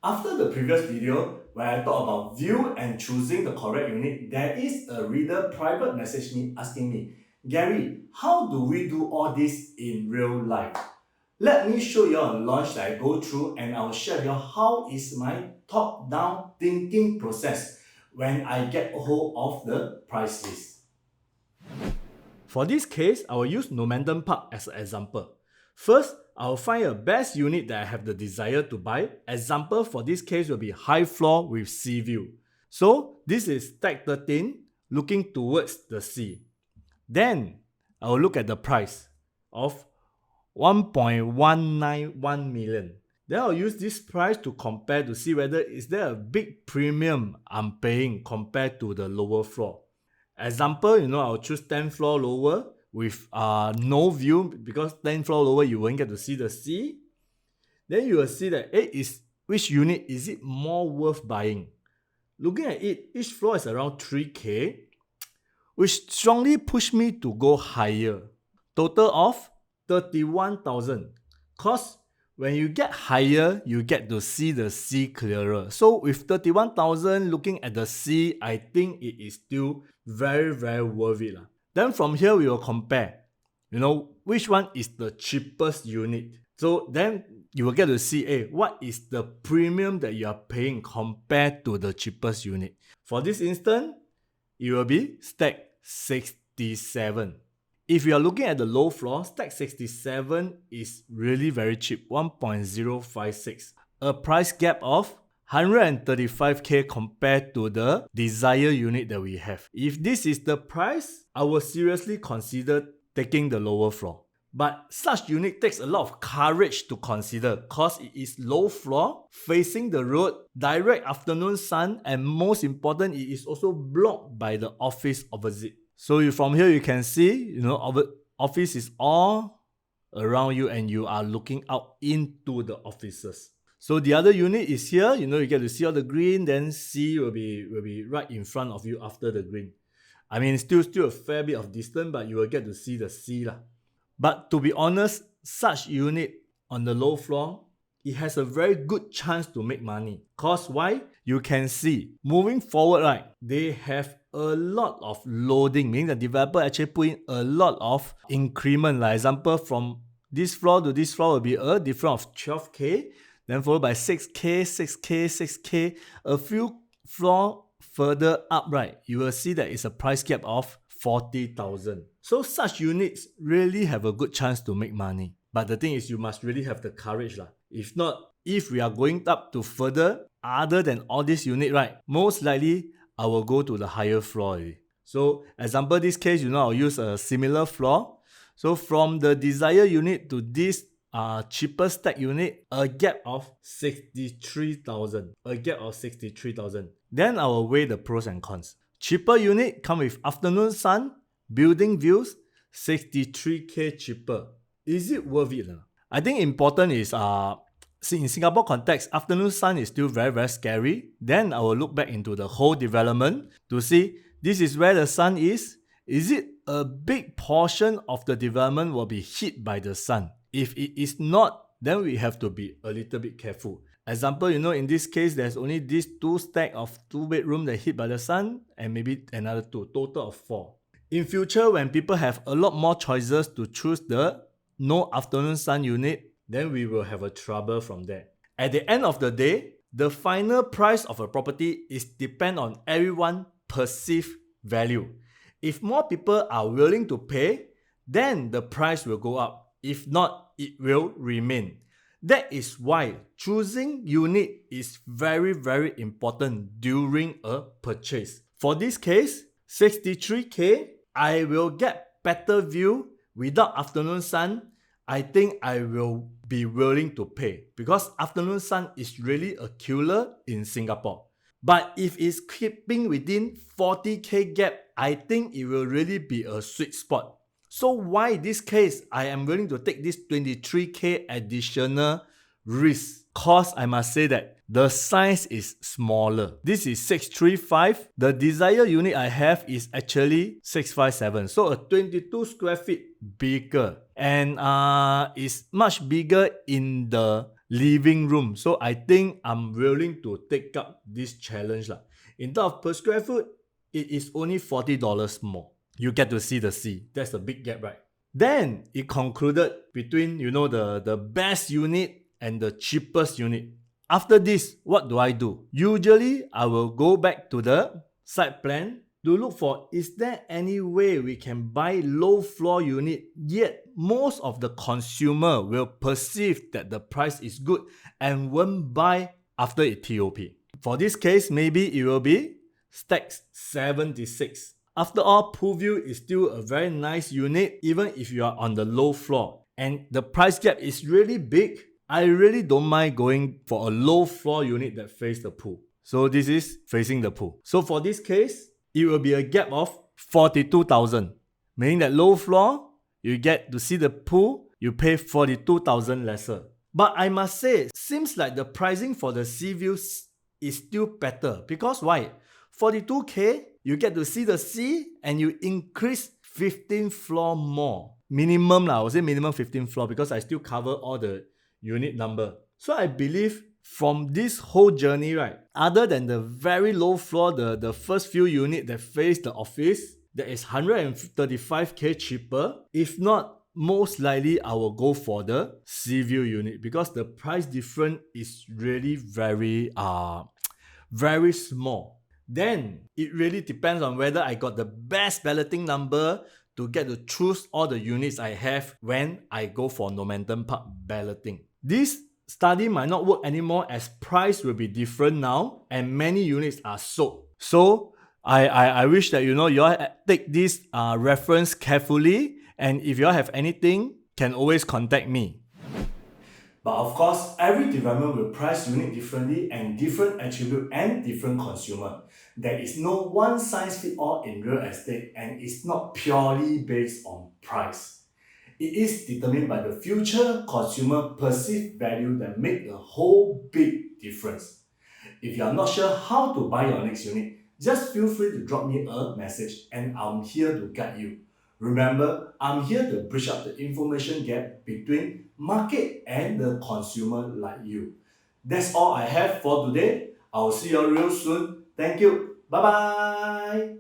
After the previous video, where I talked about view and choosing the correct unit, there is a reader private message me asking me, Gary, how do we do all this in real life? Let me show you a launch that I go through and I'll share with you how is my top-down thinking process when I get a hold of the price list. For this case, I will use Normanton Park as an example. First, I will find a best unit that I have the desire to buy. Example for this case will be high floor with sea view. So this is stack 13 looking towards the sea. Then I will look at the price of 1.191 million. Then I'll use this price to compare to see whether is there a big premium I'm paying compared to the lower floor. Example, I'll choose 10th floor lower with no view, because 10th floor lower you won't get to see the sea. Then you will see that which unit is it more worth buying. Looking at it, each floor is around 3K, which strongly pushed me to go higher. Total of 31,000. Cause when you get higher, you get to see the sea clearer. So with 31,000 looking at the sea, I think it is still very, very worth it. Then from here, we will compare, which one is the cheapest unit. So then you will get to see, what is the premium that you are paying compared to the cheapest unit. For this instance, it will be stack 67. If you are looking at the low floor, stack 67 is really very cheap, 1.056. A price gap of 135k compared to the desired unit that we have. If this is the price, I will seriously consider taking the lower floor. But such unit takes a lot of courage to consider, cause it is low floor, facing the road, direct afternoon sun, and most important, it is also blocked by the office opposite. So from here you can see, office is all around you and you are looking out into the offices. So the other unit is here, you get to see all the green, then sea will be right in front of you after the green. I mean, still a fair bit of distance, but you will get to see the sea lah. But to be honest, such unit on the low floor, it has a very good chance to make money. Cause why? You can see, moving forward, right, they have a lot of loading, meaning the developer actually put in a lot of increment. Like example, from this floor to this floor will be a difference of 12k, then followed by 6k, 6k, 6k. A few floor further up, right, you will see that it's a price gap of 40,000. So such units really have a good chance to make money. But the thing is, you must really have the courage lah. If not, if we are going up to further, other than all this unit, right, most likely I will go to the higher floor already. So example, this case, I'll use a similar floor. So from the desired unit to this cheaper stack unit, a gap of 63,000. A gap of 63,000. Then I will weigh the pros and cons. Cheaper unit come with afternoon sun, building views, 63k cheaper. Is it worth it? I think important is in Singapore context, afternoon sun is still very, very scary. Then I will look back into the whole development to see this is where the sun is. Is it a big portion of the development will be hit by the sun? If it is not, then we have to be a little bit careful. Example, in this case, there's only these 2 stack of 2 bedroom that hit by the sun and maybe another 2, total of 4. In future, when people have a lot more choices to choose the no afternoon sun unit, then we will have a trouble from there. At the end of the day, the final price of a property is depend on everyone's perceived value. If more people are willing to pay, then the price will go up. If not, it will remain. That is why choosing unit is very, very important during a purchase. For this case, 63k, I will get better view without afternoon sun. I think I will be willing to pay because afternoon sun is really a killer in Singapore. But if it's keeping within 40k gap, I think it will really be a sweet spot. So why this case, I am willing to take this 23k additional risk? Cause I must say that the size is smaller. This is 635. The desired unit I have is actually 657. So a 22 square feet bigger. And is much bigger in the living room. So I think I'm willing to take up this challenge lah. In terms of per square foot, it is only $40 more. You get to see the sea. That's a big gap, right? Then it concluded between the best unit and the cheapest unit. After this, what do I do? Usually, I will go back to the site plan to look for, is there any way we can buy low floor unit, yet most of the consumer will perceive that the price is good and won't buy after it TOP. For this case, maybe it will be Stacks 76. After all, Poolview is still a very nice unit even if you are on the low floor. And the price gap is really big. I really don't mind going for a low floor unit that faces the pool. So this is facing the pool. So for this case, it will be a gap of 42,000. Meaning that low floor, you get to see the pool, you pay 42,000 lesser. But I must say, seems like the pricing for the sea views is still better. Because why? 42K, you get to see the sea and you increase 15 floor more. Minimum I would say minimum 15 floor because I still cover all the unit number. So I believe from this whole journey, right, other than the very low floor, the first few unit that face the office, that is 135K cheaper. If not, most likely I will go for the sea view unit because the price difference is really very small. Then it really depends on whether I got the best balloting number to get to choose all the units I have when I go for Normanton Park balloting. This study might not work anymore as price will be different now and many units are sold. So I wish that you all take this reference carefully, and if you all have anything, can always contact me. But of course, every development will price unit differently and different attribute and different consumer. There is no one size fit all in real estate and it's not purely based on price. It is determined by the future consumer perceived value that make a whole big difference. If you are not sure how to buy your next unit, just feel free to drop me a message and I'm here to guide you. Remember, I'm here to bridge up the information gap between market and the consumer like you. That's all I have for today. I'll see you all real soon. Thank you. Bye bye.